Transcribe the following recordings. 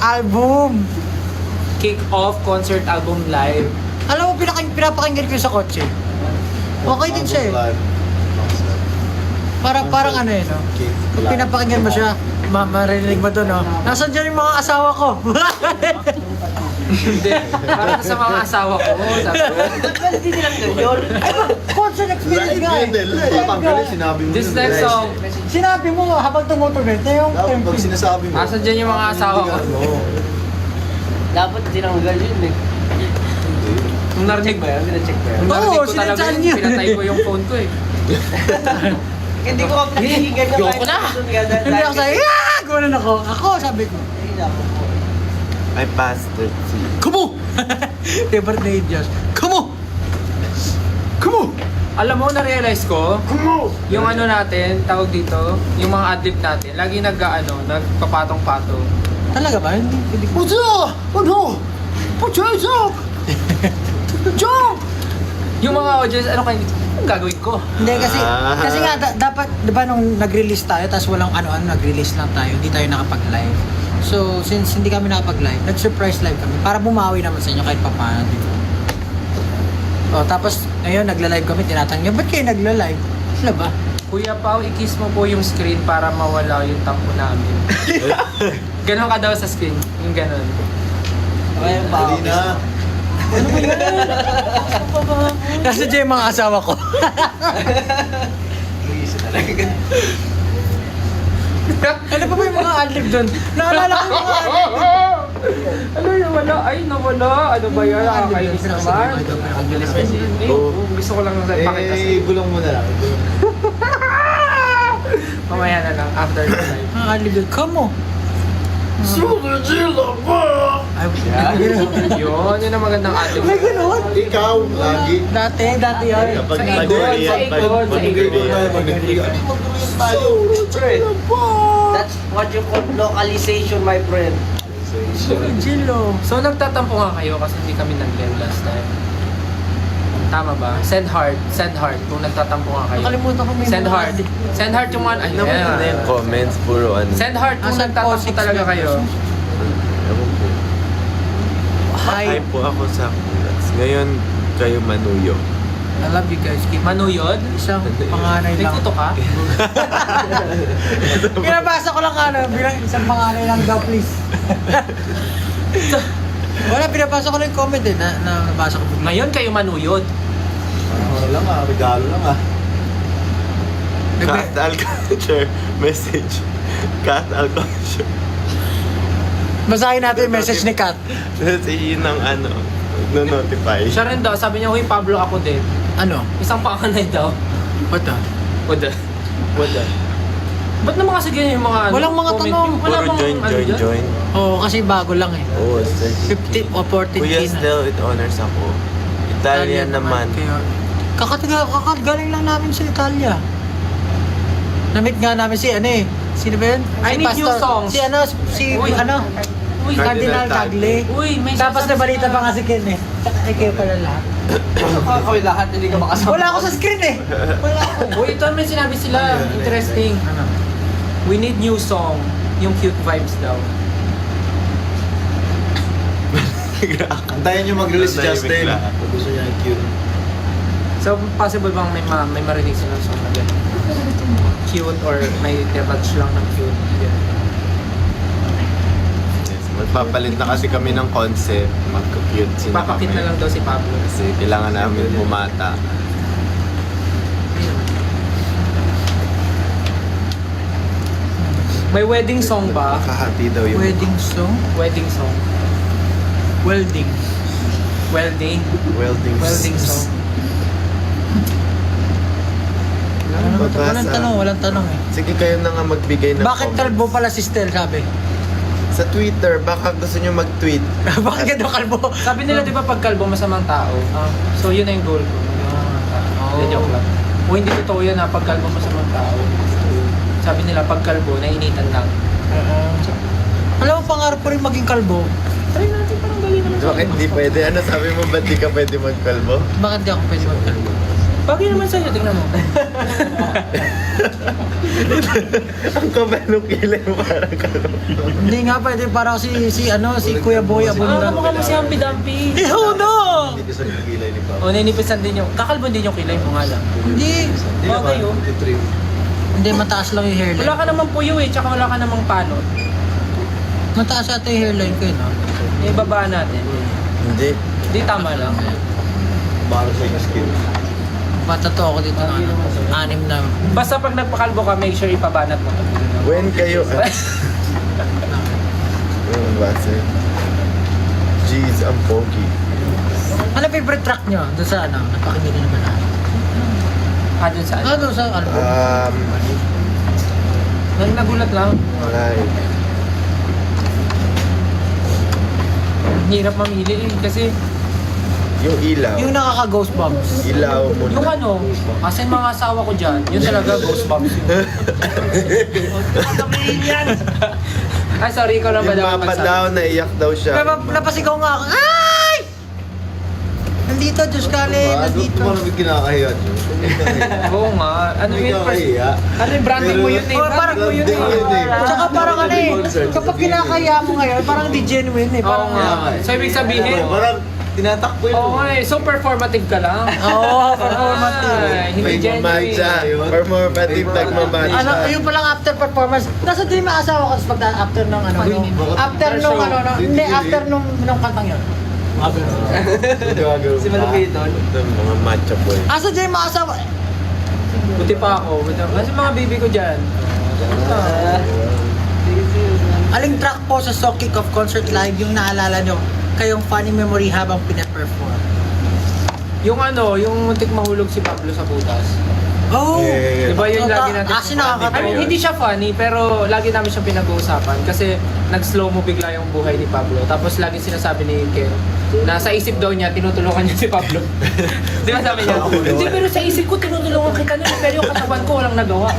album. Kick-off concert album live. Alam mo, pinapakinggan ko sa kotse. Okay din siya eh. Parang ano eh, no? Pag pinapakinggan mo siya, marinig mo to, no? Nasaan dyan yung mga asawa ko? Hindi. Para sa mga asawa ko. Sabi ko. Hindi nilang yun. Concert experience nga eh. Sinabi mo This yun. next song. Sinabi mo habang tumutuloy na yung Dapat pag tempo. sinasabi mo. Asan dyan yung mga asawa ko? Dapat tinanggal yun eh. Nung narinig Ba yan? Pina-check ba yan? Nung narinig ko talaga sinadyan yun, niya. pinatay ko yung phone ko eh. Hindi ko pinakinggan na Yoko na. Hindi ako sabi, ah! Gano'n ako. Ako, sabi ko. I passed it. Kumu! Favorite na yun, Diyos. Kumu! Kumu! Alam mo, na-realize ko, yung ano natin, tawag dito, yung mga adlib natin, lagi nagpapatong-patong. Talaga ba? Hindi ko. Ano? Pachaysak! Jump! Yung mga audience, ano kayo, anong gagawin ko? Hindi kasi nga dapat 'di ba nung nag-release tayo tapos walang ano-ano nag-release lang tayo, hindi tayo nakapag-live. So since hindi kami nakapag-live, nag-surprise live kami para bumawi naman sa inyo kahit papaano, di ba? Oh, tapos ngayon nagla-live kami, tinatanong niya, "Ba't kayo nagla-live?" Ano ba? Kuya Pao, i-kiss mo po yung screen para mawala yung tampo namin. Ganon ka daw sa screen, yung ganon. Ayun pa. Dali na. Nasa dyan yung mga asawa ko. Ano pa ba yung mga adlib doon? Naalala ko yung mga adlib. Ano yung wala? Ay, nawala. Ano ba yan? Nakakainis naman. Gusto ko lang pakita sa Gulong mo na lang. mamaya na lang, after the live. Mga adlib doon. Come on. Super Gila ba? Ay, Yun ang magandang ating. may ganun. Ikaw, lagi. Dati yun. Kapag Sa nag-Korean, ikon, sa ikon. tayo. That's what you call localization, my friend. Jilo. So nagtatampo nga kayo kasi hindi kami nag-live last time. Tama ba? Send heart kung nagtatampo nga kayo. Nakalimutan ko may Send mga heart. adlib. Send heart yung mga ano. Yeah. Comments, puro ano. Send heart kung Asan po? nagtatampo talaga kayo. Ewan po. Hi. Hi po ako sa Kulats. Ngayon, kayo manuyo. I love you guys. Keep Manuyod? isang panganay May lang. kuto ka? Pinabasa ko lang bilang isang panganay lang daw, please. Wala, pinabasa ko lang yung comment eh, na nabasa ko bigla. Ngayon kayo manuyod. Ano lang ah, regalo lang ah. Cat Alculture message. Cat Alculture. Basahin natin yung message ni Kat. Kasi yun ang ano, no-notify. Siya rin daw, sabi niya, huy Pablo ako din. Ano? Isang panganay daw. What the? Wada. Ba't naman kasi ganyan yung mga ano? Walang mga comment? tanong. Wala Puro bang ano dyan? join. Oo, kasi bago lang eh. Oo, 50 o 14 Kuya na. Stel, it honors ako. Italian naman. Kaya, kakagaling lang namin sa Italia. Namit nga namin si ano eh. Sino ba yun? I Si need new songs. Si ano, si Uy. ano? Uy, Cardinal Tagle. Uy, may Tapos na balita pa nga si Ken eh. Tsaka kayo pala lahat. Kami lahat, hindi ka makasama. Wala ako sa screen eh. Wala ako. Uy, ito may sinabi sila. Interesting. Ano? We need new song. Yung cute vibes daw. Antayin nyo mag-release si Tahimik Justin. lang. Kung gusto niya yung cute. So, possible bang may marinig silang song na gano'n? Cute or may touch lang ng cute? Yeah. Yes, magpapalit na kasi kami ng concept. Magka-cute sila Papakit kami. na lang daw si Pablo. Kasi kailangan namin bumata. May wedding song ba? Kahati daw yung Wedding song? Wedding song. Welding. Welding. Welding song. Ano ba ito? Babasa. Walang tanong eh. Sige, kayo na nga magbigay ng Bakit comments. kalbo pala si Stel, sabi? Sa Twitter, baka gusto nyo mag-tweet. Bakit ka daw kalbo? Sabi nila, di ba, pag kalbo masamang tao? So, yun na yung goal ko. Hindi, joke lang. O hindi totoo yan ha, pag kalbo masamang tao. Sabi nila, pag kalbo, nainitan lang. Alam mo, pangarap ko rin maging kalbo. Try natin, parang galing naman Bakit di pwede? Ano sabi mo, ba't di ka pwede magkalbo? Bakit di ako pwede magkalbo? Bagay naman sa'yo, tingnan mo. Ang kabal ng kilay mo parang gano'n. Hindi nga pwede parang si Kuya Boy Abunda. Kamukha mo si Humpy Dumpy. Iho no! Hindi ko sa kilay ni Pao. O, ninipisan din yung, kakalbon din yung kilay mo nga lang. Hindi. Hindi Bagay, naman, oh. titrim. Hindi, mataas lang yung hairline. Wala ka namang puyo eh, tsaka wala ka namang palo. Mataas ata yung hairline ko yun, no? Ibabaan natin. Hindi. Di tama lang. Para sa yung skin. Patato ako dito ng ano, 6 na. Basta pag nagpakalbo ka, make sure ipabanat mo to. When kayo... Yung base. Jeez, ang pogi. Ano favorite track nyo? Doon sa ano? Napakinggan naman na. Dun saan? Ah, doon sa album. Nagulat lang. Like... Hirap mamili eh, kasi Yung ilaw. Yung nakaka-ghost bumps. Ilaw mo yung na. ano, kasi mga asawa ko dyan, yun talaga ghost bumps yun. Sabihin yan! Ay, sorry, ikaw lang ba Yung daw mapa daw, naiyak daw siya. Napasigaw nga ako. Ay! Nandito, Diyos Kale, nandito. Ano ba kinakahiya nyo? Oo nga. Ano Hindi yun? ka kahiya. Ano yung branding mo yun eh? Oh, parang Branding mo yun eh. Tsaka parang ano eh, kapag kinakaya mo ngayon, parang di genuine eh. Oo Parang, nga. So, ibig sabihin, Parang tinatakbo yun. oo nga eh. So, performative ka lang. Oo, performative. Ay, hindi May mamay genuine. siya. Performative, nagmamay Ano, siya. yung palang after performance, nasa din may asawa ko pag after nung ano, after nung ano, hindi, after nung kantang yun. Si Malupito. Ito, mga macho boy. Asa dyan yung mga asawa? Buti pa ako. Kasi mga baby ko dyan. Aling track po sa So Kick Off Concert Live yung naalala nyo kayong funny memory habang pinaperform? Yung ano, yung muntik mahulog si Pablo sa butas. Oh! Yeah. Diba yun lagi natin? Kasi nakakatawa. I mean, hindi siya funny, pero lagi namin siyang pinag-uusapan kasi nag-slow mo bigla yung buhay ni Pablo. Tapos lagi sinasabi ni Ken, na sa isip daw niya, tinutulungan niya si Pablo. Di ba sabi niya? Hindi, pero sa isip ko, tinutulungan kita niya, pero yung katawan ko walang nagawa.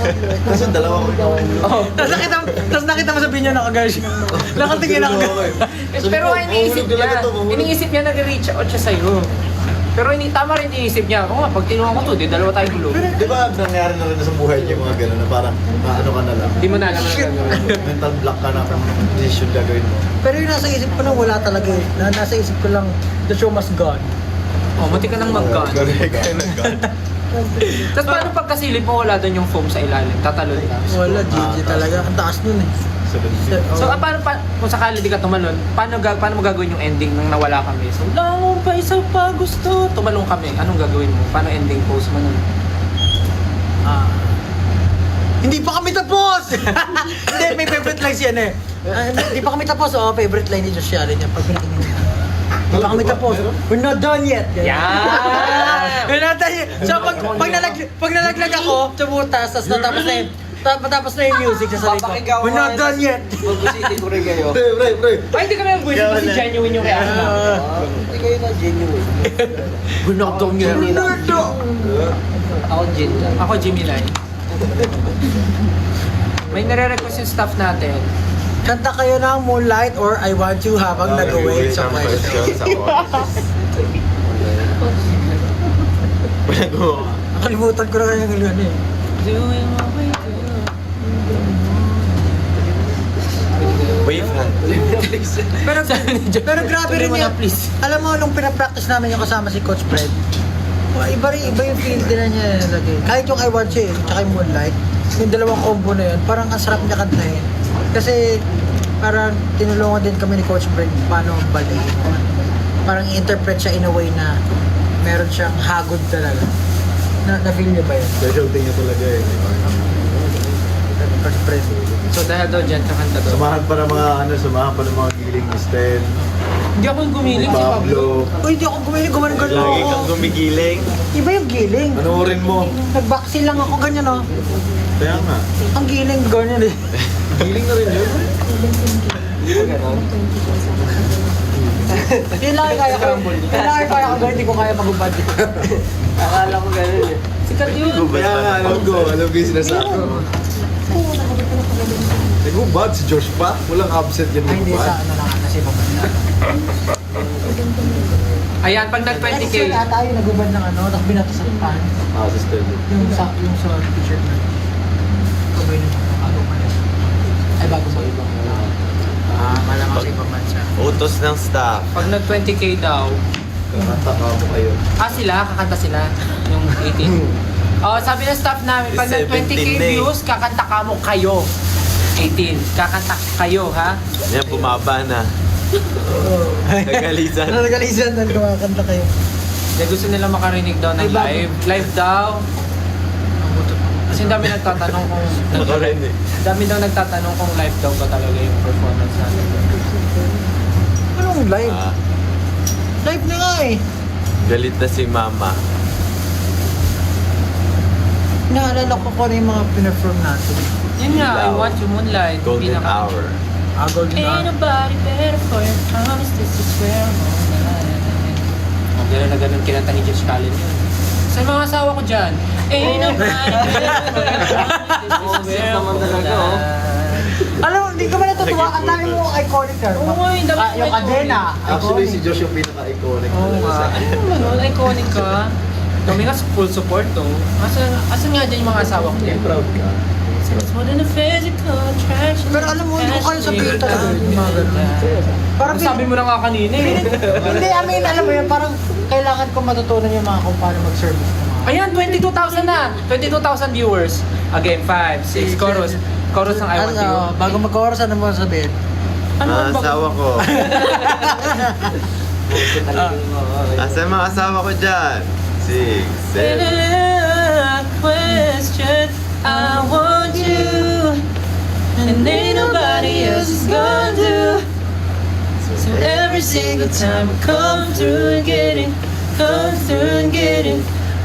Kasi dalawa ko ikaw. Oh. Tapos nakita mo sa binyo nakagash. Nakatingin ako. Pero iniisip niya nag-reach out siya sa'yo. Pero tama rin iniisip niya, oo nga, pag tinulungan ko to, di dalawa tayong gulo. Di ba nangyari na rin sa buhay niya mga gano'n na parang ano ka na lang. Hindi mo na alam na gagawin. Mental block ka na kung decision gagawin mo. Pero yung nasa isip ko na wala talaga eh. Nasa isip ko lang, the show must go on. Oh, munti ka nang mag-gun. Tapos paano pag kasilip mo, wala doon yung foam sa ilalim, tatalon ka. Wala, GG talaga. Ang taas nun eh. So, paano kung sakali di ka tumalon, paano mo gagawin yung ending nang nawala kami? So, langon pa, isa pa, gusto. Tumalong kami, anong gagawin mo? Paano ending pose mo nun? Hindi pa kami tapos! Hindi, may favorite line siya eh. Hindi pa kami tapos. Oh, favorite line ni Josh Allen niya. Pag pinatingin niya. Hindi pa kami tapos. We're not done yet. Yeah! We're not done yet. So, pag nalaglag ako sa butas, tapos natapos na yun. Tapos na yung music sa sarili ko. Papakinggan ko We're not done yet. Mag-visiting ko rin kayo. Pre. Ay, hindi kami ang buwis kasi genuine yung reaction namin. Hindi kayo na genuine. We're not done yet. Ako genuine. Ako, Jimmy Lai. May nare-request yung staff natin. Kanta kayo ng Moonlight or I Want You habang nag-wait sa question. sa office. Nakalimutan ko na kanyang gano'n eh. Wave hand. Pero grabe rin yan. Please. Alam mo, nung pinapractice namin yung kasama si Coach Fred, iba yung feel din na niya lagi. Kahit yung I Want You, tsaka yung Moonlight, yung dalawang combo na yun, parang ang sarap niya kantahin. Kasi parang tinulungan din kami ni Coach Fred paano baliin. Parang i-interpret siya in a way na meron siyang hagod talaga. Na-feel niyo ba yun? Special thing niya talaga eh. Coach Fred. So dahil daw dyan, kakanta daw. Samahan pa ng mga giling ni Stan, Hindi ako gumiling si Pablo. Pablo. Uy, hindi ako gumaling Lagi ako. kang gumigiling. Iba yung giling. Panoorin mo. Nag-backseal lang ako ganyan oh. Kaya nga. Ang giling ganyan eh. Giling na rin yun. Yun lang ay kaya ko. Yun lang ay kaya ko. Hindi ko kaya magubad. Akala ko gano'n eh. Sikat yun. Kaya nga, alam ko yung sinasabi ko. Nagubad si Josh pa. Walang absent yan Ay, hindi nagubad. sa ano lang. sa ibang bansa. Ayan, pag nag Next 20k, year ata yung nagubad ng ano, tapos binata sa pan. Sister. Yung sa t-shirt na. Kabay na bago malis. Ay, bago sa ibang malamang sa ibang bansa. Utos ng staff. pag nag 20k daw, Kakanta ka mo kayo. kakanta sila, yung 18. Oh, sabi ng staff namin, pag nag 20k 17 na eh. views, kakanta ka mo kayo. 18, kakanta kayo, ha? Yan, bumaba na. Nagalisan. Nagalisan na kumakanta kayo. Kaya gusto nila makarinig daw ng Ay, bago. live. Live daw. Kasi ang dami nagtatanong kung... Ako rin eh. dami daw nagtatanong kung live daw ba talaga yung performance natin. Anong live? Ah, Live na nga eh. galit na si mama. Naalala ko kung ano yung mga pinafirm natin. Yun nga, I Ilaw. Want You Moonlight. Golden pinaka- hour. Golden Ain't Hour. nobody better for your promise, this is where I'm on. Gano'n na gano'n kinanta ni Josh Cullen yun. Sa mga asawa ko dyan, ain't nobody better for your promise, this is where I'm naman talaga, on. Alam mo, hindi ka ba natutuwa? Ang dami mo iconic ka. Oo nga, yung dami Yung iconic. kadena. Actually, si iconic. Josh yung pinaka-iconic Oo talaga nga. sa akin. Ano ba nun? Iconic ka. Kami nga full support to. Asan nga dyan yung mga asawa ko dyan? Proud ka. It's more than a physical attraction. Pero alam mo, hindi ko kaya sabihin talaga yung mga ganun. Parang Sabi mo na nga kanina eh. Hindi, I mean, alam mo yun, parang kailangan ko matutunan yung mga kung paano mag-service ng mga. Ayan, 22,000 na! 22,000 viewers. Again, 5, 6, chorus. Chorus ng I Want You. Bago mag-chorus, ano mo sabihin? Ano Mga ba? asawa ko. Asa yung mga asawa ko dyan? 6, 7. Question, I want you, and ain't nobody else is gonna do. So every single time I come through and get it,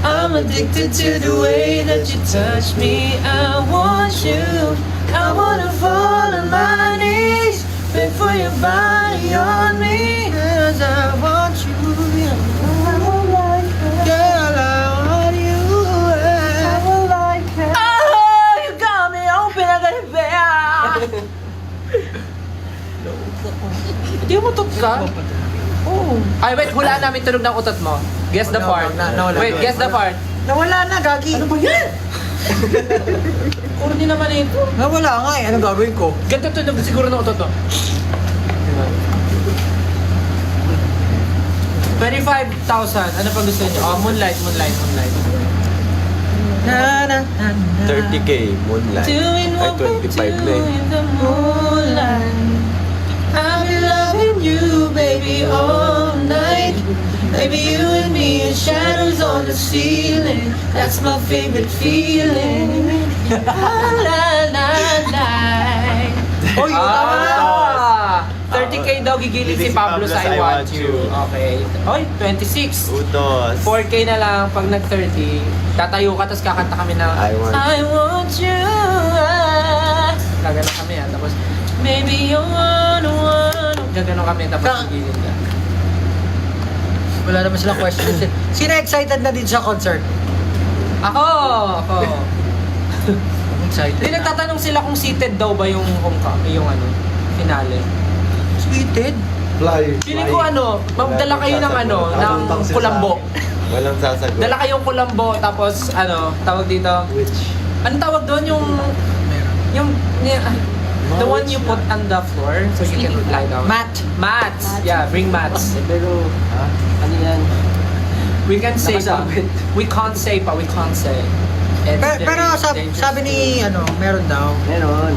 I'm addicted to the way that you touch me. I want you, I wanna fall on my knees, beg for your body on me, 'cause I want you. Girl, I want you. Oh, you got me open, I got it back. Hindi mo utot ka? Oh. Ay, wait, hulaan namin tunog ng utot mo. Guess the part. Nawala. Wait, guess the part. Nawala na, Gagi. Ano ba yan? Corny naman ito. Nawala nga eh. Anong gagawin ko? Ganito tunog siguro ng utot mo. 25,000. Ano pa gusto niyo? Oh, Moonlight. Na, na, na, na. 30k, moonlight. Doing Ay, what we 25 do na eh. in the moonlight. I'll be loving you, baby, all night. Baby, you and me in shadows on the ceiling. That's my favorite feeling. La la la. Oy, tama na. 30k daw gigilid si Pablo sa I Want You. Okay. Oy, 26. Utos. 4K na lang pag nag-30. Tatayo ka, tapos kakanta kami na I want you. Gaganon kami yan. Tapos, maybe you wanna. Gaganon kami, tapos gigilid ka. Wala naman silang questions eh. Sino excited na din sa concert? Ako! Excited Hindi, nagtatanong sila kung seated daw ba yung homecoming, yung ano, finale. Sweeted? Fly. Feeling ko ano, magdala kayo ng ano, ng kulambo. Walang sasagot. Dala kayong kulambo, tapos ano, tawag dito. Which? Anong tawag doon? Yung the one you put on the floor so you can lie down. Matt. Mats. Yeah, bring mats. Pero, ano yan? We can say pa. Nakasabit. We can't say pa. We can't say. It's Pero very dangerous sabi ni, ano, meron daw. Meron.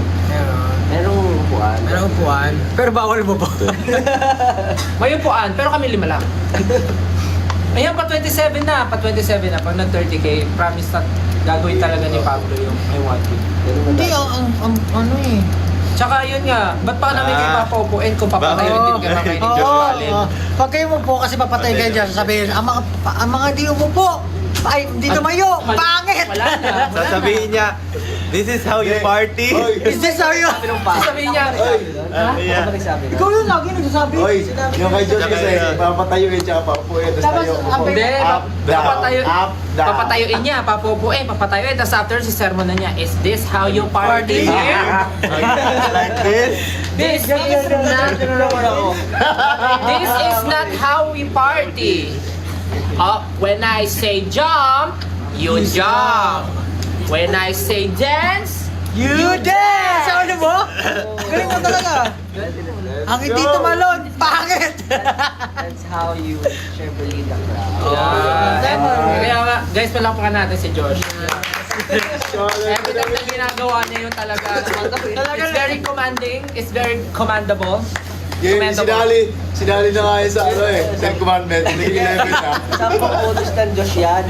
Merong upuan. Meron upuan. Pero bawal mo po. May upuan, pero kami 5 lang. Ayan, pa 27 na. Pag nag 30k, promise na gagawin talaga ni Pablo yung I Want You. Hindi, ano eh. Tsaka yun nga, ba't pa namin kayo papaupuin kung papatayin din kayo kay ni Josh Allen? Pag kayo mo po kasi papatay kayo dyan, sasabihin, ang mga di umupo, ay, di tumayo, pangit! Wala na. Sasabihin niya, this is how you party. Is this how you... Sasabihin niya, Ano ba nagsabi? Ikaw yung lagi nagsasabi. Oy, Sinabi yung ko. kay Josh kasi, papatayuin tsaka paupuin. Tapos Tapos, tayo. ang Hindi, Up, down, papatayo- up, down. papatayuin niya, papupuin, papatayuin. Tapos after si sermon na niya, is this how you party here? Like this. This is not, this is not how we party. When I say jump, you jump. When I say dance, You dance! Ano mo? Galing mo talaga. Ang hindi tumalon, pangit! That's how you syempre lead the crowd. kaya nga, guys, palakpakan natin si Josh. Every time na ginagawa niya yung talaga, it's very commanding, it's very commandable. Yung Commendable. sinali na kaya sa ano eh, 10 commandments, naging 11 na. Saan pang utos ng Diyos yan?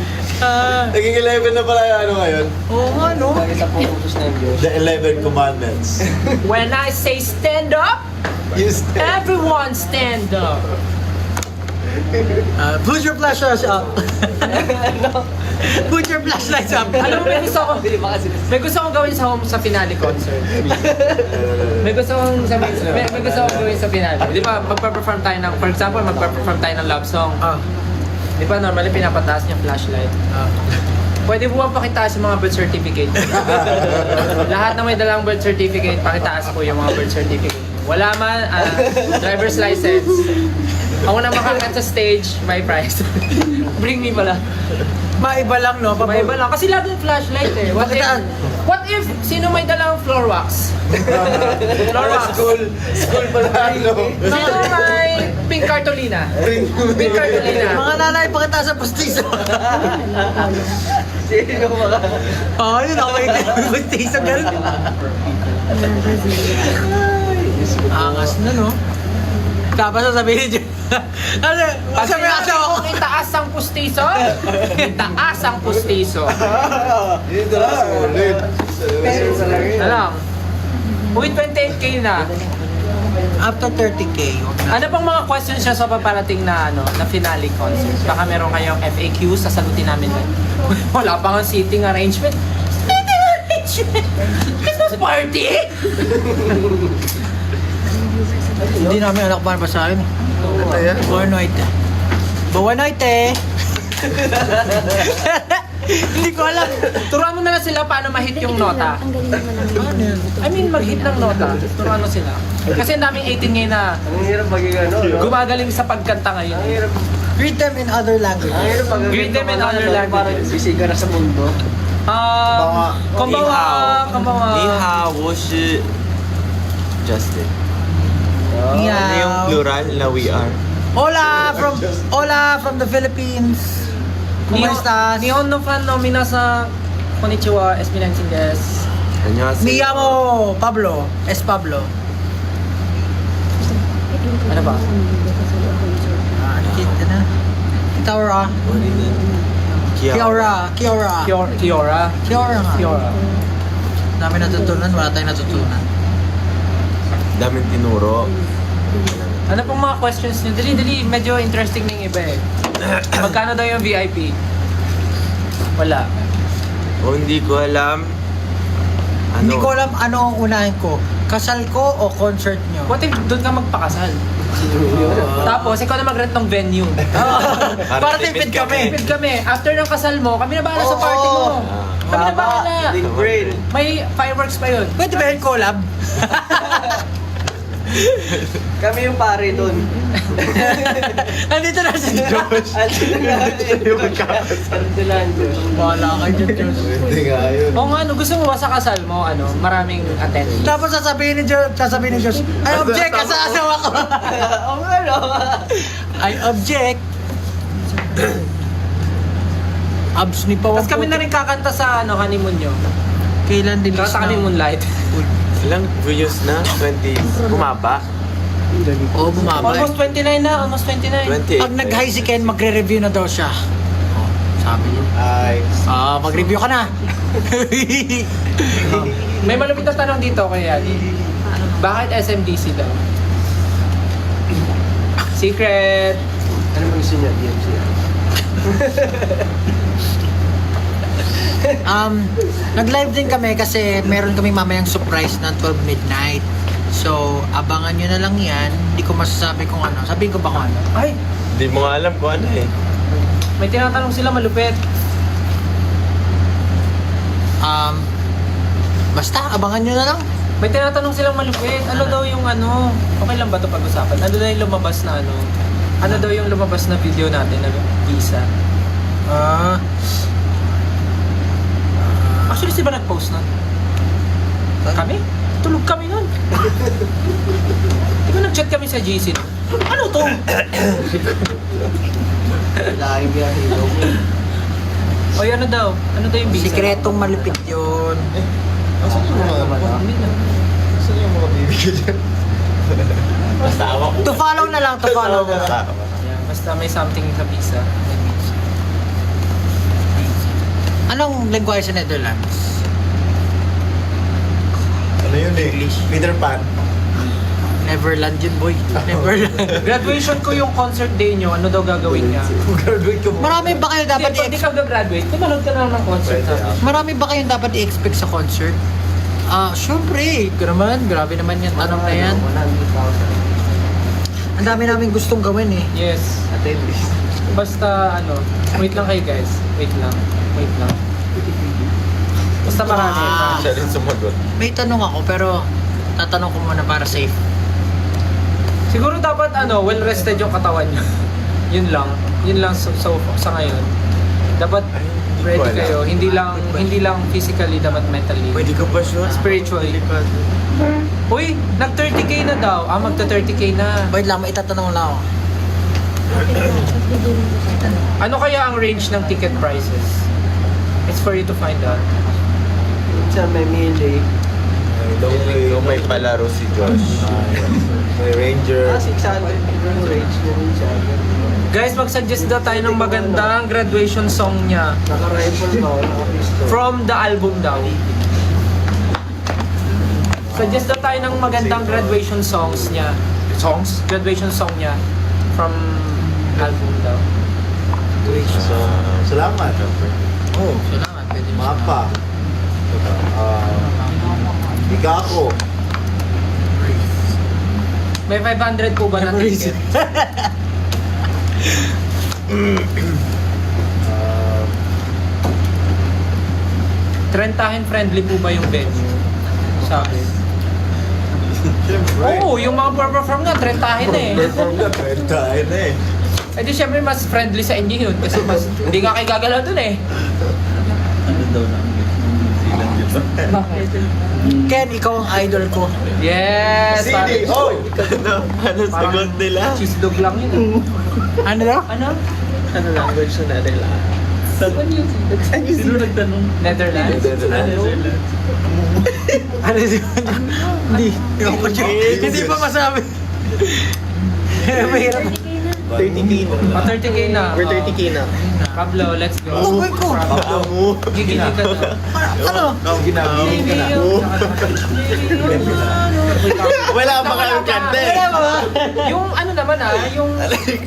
Naging 11 na pala yung ano ngayon. Oo nga, no? Lagi sa pang utos ng Diyos. The 11 commandments. When I say stand up, You stand. everyone stand up. Put your flashlights up. Put your flashlights up. Alam mo, Hindi ba kasi may gusto kong gawin sa finale concert. May gusto kong gawin sa finale. Di ba, magpa-perform tayo ng, for example, magpa-perform tayo ng love song. Ah. Di ba, normally pinapataas niya flashlight. Pwede po ba pakitaas yung mga birth certificate? Lahat na may dalang birth certificate, pakitaas po yung mga birth certificate. Wala man, driver's license. Ako na makakat sa stage, may prize. Bring me pala. Maiba lang, no? May iba lang. Kasi laging flashlight eh. What if sino may dalang floor wax? Floor wax. School pala ano. Sino may pink cartolina? Pink cartolina. Mga nanay, pakita sa pustiso. sino mga... Oo, yun ako yung pustiso. Ganun. Angas na, no? Tapos sasabihin niyo. Ano? Pag Sabi ang asawa ko. sinabi kong itaas ang pustiso, itaas ang pustiso. Dito na sa ulit. Alam, with 28K na. After 30K, wag na. Ano pang mga questions siya sa paparating na na finale concert? Baka meron kayong FAQ, sasagutin namin. Wala pa nga seating arrangement. Seating arrangement? Christmas party? Hindi namin anak ba sa akin. Buwan night. Buwan night eh. Hindi ko alam. Turuan mo na lang sila paano ma-hit yung nota. Ano yun? I mean, mag-hit ng nota. Turuan mo sila. Kasi ang daming 18 ngayon na Ang hirap maging ano, no? gumagaling sa pagkanta ngayon. Ang hirap... Greet them in other languages. Ang hirap maging... Greet them in other languages. Parang bisiga na sa mundo. Konbawa, konbawa. 你好，我是 Justin。 Ano yung Meow. plural na we are? Hola from the Philippines. ¿Cómo estás? Nihon no fan no minasa. Konnichiwa, esminansin desu. 안녕하세요. Me llamo Pablo. Es Pablo. Ano ba? Kita na. Kiora. Kiara. Kiora. Kiora. Kiora nga. Kiora. Dami natutunan, wala tayong natutunan. Daming tinuro. Ano pong mga questions niyo? Dali, medyo interesting na yung iba eh. Magkano daw yung VIP? Wala. O hindi ko alam. Ano? Hindi ko alam ano ang unahin ko. Kasal ko o concert nyo? What if doon ka magpakasal? Tapos, ikaw na mag-rent ng venue. Para tipid kami. Tipid kami. After ng kasal mo, kami na bahala sa party mo. Kami na bahala. Big brain. May fireworks pa yun. Pwede ba yung collab? Kami yung pare doon. Nandito na si Josh. Andito na ang Diyos. Wala kayo dyan, Josh. Hindi nga yun. O nga, gusto mo ba sa kasal mo, maraming attendees? Tapos sasabihin ni Josh, I object ka sa asawa ko. Oo nga, no? I object. Abs ni Pawang. Tapos kami na rin kakanta sa honeymoon nyo. Kailan din Kakanta kami Moonlight. Ilang views na? 20. Bumaba? Oo, bumaba. Almost 29 na, almost 29. 28. Pag nag-high si Ken, magre-review na daw siya. Oh, sabi niya. Ay. Mag-review ka na. May malapit na tanong dito kay Yadi. Bakit SMDC daw? Secret! Ano mo gusto niya? DMC. Nag-live din kami kasi meron kami mamayang surprise na 12 midnight. So, abangan nyo na lang yan. Hindi ko masasabi kung ano. Sabihin ko ba kung ano? Ay, Hindi mo nga alam kung ano eh. may tinatanong sila malupit. Basta, abangan nyo na lang. May tinatanong silang malupit. Ano daw yung ano? Okay lang ba ito pag-usapan? Ano daw yung lumabas na ano? Ano daw yung lumabas na video natin na visa? Actually, si ba nag-post nun? Kami? Tulog kami nun. Di ba nag-chat kami sa GC nun? Ano to? Lagi yan, hilo. O ano daw? Ano daw yung visa? Sikretong malupit yun. Asan yung mga Hindi na. Asan yung mga bibigyan dyan? Basta awa ko. To follow na lang, to follow na lang. Yeah, basta may something sa visa. Anong lengguwahe sa Netherlands? Ano yun eh? Peter Pan. Neverland yun, boy. Neverland. Graduation ko yung concert day nyo. Ano daw gagawin niya? Graduate ka mo. Marami ba kayo dapat Hindi ka gagraduate. Tumanood ka na lang ng concert natin. Marami ba kayong dapat i-expect sa concert? Syempre. Grabe naman yung tanong na yan. 100,000. Ang dami namin gustong gawin eh. Yes. Attendees. Basta ano, wait lang kayo guys. Wait lang. Basta marami. Siya rin sumagot. May tanong ako pero tatanong ko muna para safe. Siguro dapat ano, well rested yung katawan niyo. Yun lang sa ngayon. Dapat ready wala. kayo. Hindi lang physically, dapat mentally. Pwede ka ba sure? Spiritually. Uy, nag 30k na daw. Magta 30k na. Wait lang, may itatanong lang ako. Ano kaya ang range ng ticket prices? It's for you to find out. Minsan may mili. Daw may palaro si Josh. May Ranger. 600 yung range na minsan. Guys, mag-suggest daw tayo ng magandang graduation song niya. Naka-rifle ba o naka-pistol? From the album daw. Suggest daw tayo ng magandang graduation songs niya. Graduation song niya. From album daw. So, salamat. Oh, salamat. Pwede mo. Mapa. Bigako. May 500 po ba na ticket? Trentahin friendly po ba yung venue? Sabi. Siyempre. Oo, yung mga perform nga, trentahin eh. Perform na, tayo na eh. Eh di syempre mas friendly sa inyo yun kasi mas hindi nga kayo gagalaw dun eh. Ano daw na ang silang dito? Bakit? Ken, ikaw ang idol ko. Yes! Sini! Hoy! Ano sagot nila? Cheese dog lang yun. Ano daw? Ano? Ano language na nila? Sino nagtanong? Netherlands? Ano yun? Hindi pa masabi. Mahirap. 30k na. 30k na. We're 30k na. Pablo, let's go. Uy ko. Gigili ka na. Ano? Ginagawa ka na. Wala ba kayong kante? Wala ba? Yung ano naman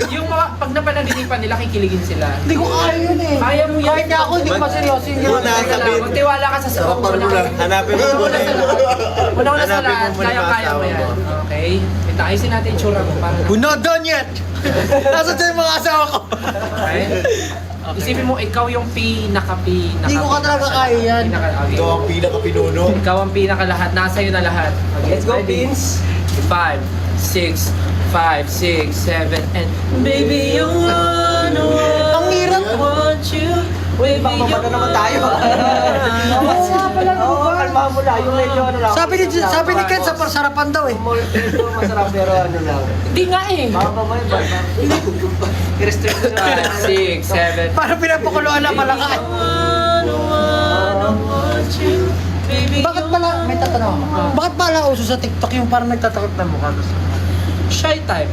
yung mga pag napanaginipan nila kikiligin sila. Hindi ko kaya yun eh. Kaya mo yan. Kahit na ako, hindi ko maseryoso yun. Muna, sabihin. Magtiwala ka sa Harapan mo lang. Hanapin mo muna. Una sa Hanapin mo lahat, muna yung kaya mo asawa yan. mo. Okay? Ito, ayusin natin yung tsura mo para We're not done yet! Nasaan dyan yung mga asawa ko? okay? Isipin mo, ikaw yung pinaka. Hindi ko ka talaga kaya yan. Okay. Ito ang pinaka-pinuno. Ikaw ang pinaka lahat. Nasa iyo na lahat. Okay, Let's go, ready? Beans! 5, 6, 5, 6, 7, and baby, you wanna Ang hirap. I want you. Baby, Bakbakan naman tayo. Oo, kalma mo lang. Yung medyo ano lang. Sabi ni Ken, sa sarapan daw eh. Ito masarap pero ano lang. Hindi nga eh. Baka mamaya ba? I-restrict ko na. 5, 6, 7. Parang pinapakuluan na malaka eh. Bakit pala, may tatanong ako. Bakit pala uso sa TikTok yung parang nagtatakot na mukha? Shy type.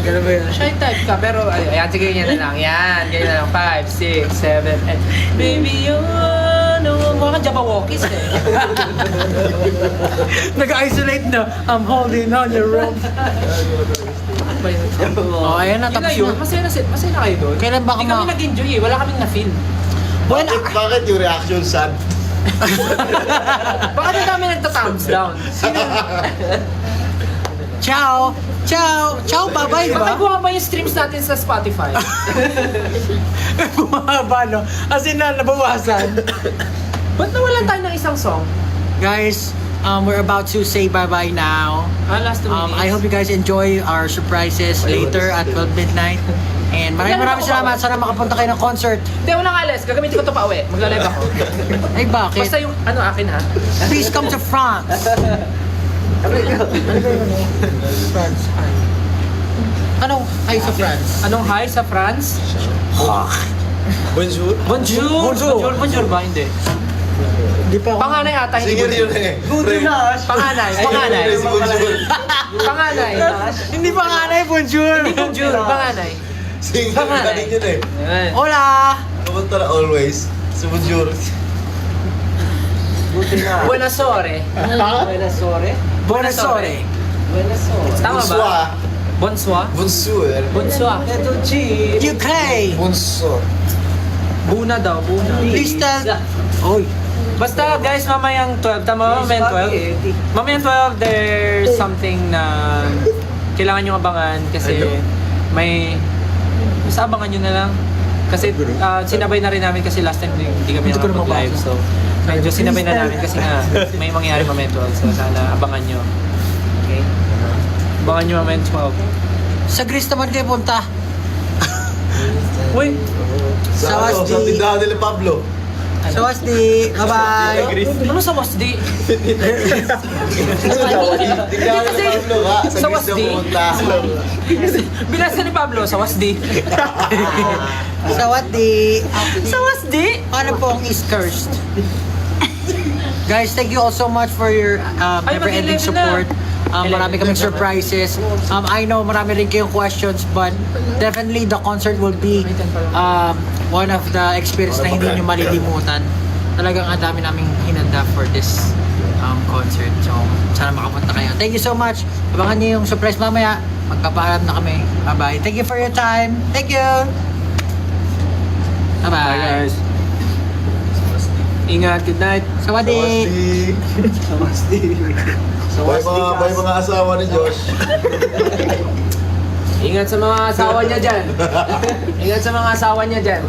Ganun ba yun? Shy type ka, pero ayan, sige, ganyan na lang. Yan, ganyan na lang. 5, 6, 7, and baby, you know, mga Jabawokis eh. Nag-isolate na. I'm holding on your rope. Ano ba yun? Oh, ayan na, Yun tapos yun. na. Masaya na kayo doon. Kailan ba Hindi kami nag-enjoy eh. Wala kaming na-feel. Well, Bakit yung reaction sad? Baka na kami nagta-thumbs down. Ciao! Ciao! Ciao, bye-bye, di Baka ba? bumaba yung streams natin sa Spotify. Bumaba, no? As in, nabawasan. Ba't nawalan tayo ng isang song? Guys, we're about to say bye-bye now. Last 2 minutes. I hope you guys enjoy our surprises later at 12 midnight. And maraming salamat. Sana makapunta kayo ng concert. Hindi, walang alis. Gagamitin ko ito pa uwi. Magla-live ako. Ay, bakit? Basta yung akin ha. Please come to France. France. Anong hi sa France? Anong hi sa France? Bonjour. Bonjour. Bonjour ba? Hindi. Hindi pa ako. Panganay ata. hindi Singer bonjour. yun eh. Panganay. Si Bonjour. Panganay. Hindi pa nga na bonjour. Hindi bonjour. Panganay. Singer Panganay. galing yun eh. Ayan. Hola! Kapunta na always. Si Bonjour. Buenas ore. Buenas ore. Buenas ore. Buenas ore. Tama ba? Bonsoir. Bonsoir. Bonjour. Bonsoir. Ito, G. Ukraine! Bonsoir. Buna daw. Buna. Please tell... Oy. Basta guys, mamayang 12. Tama ba? Mamayang 12? Mamayang 12, there's something na kailangan nyo abangan kasi may... Basta abangan nyo na lang. Kasi sinabay na rin namin kasi last time hindi kami Hindi ko na nakapag-live. mabasa. So, medyo sinabay na namin kasi nga may mangyari mamayang 12. So, sana abangan nyo. Okay? Abangan nyo mamayang 12. Sa Greece naman kayo punta. Uy! Sa ano? Sa tindahan nila Pablo. So, Wasdi. Bye-bye. Ano sa Wasdi? Tindahan nila Pablo ka. Sa Sa Greece Wasdi? na pumunta. Binasa ni Pablo sa Wasdi. Sa Wasdi. Sa Wasdi? Paano po ang East Coast? Guys, thank you all so much for your never-ending mag-11 na. support. Marami kaming surprises. I know marami rin kayong questions, but definitely the concert will be one of the experience na hindi nyo malilimutan. Talagang ang dami naming hinanda for this concert. So, sana makapunta kayo. Thank you so much. Abangan nyo yung surprise mamaya. Magpapaalam na kami. Bye-bye. Thank you for your time. Thank you. Bye-bye. Ingat, good night. Sawadi. Bye mga asawa ni Josh. Ingat sa mga asawa niya dyan. Ingat sa mga asawa niya dyan.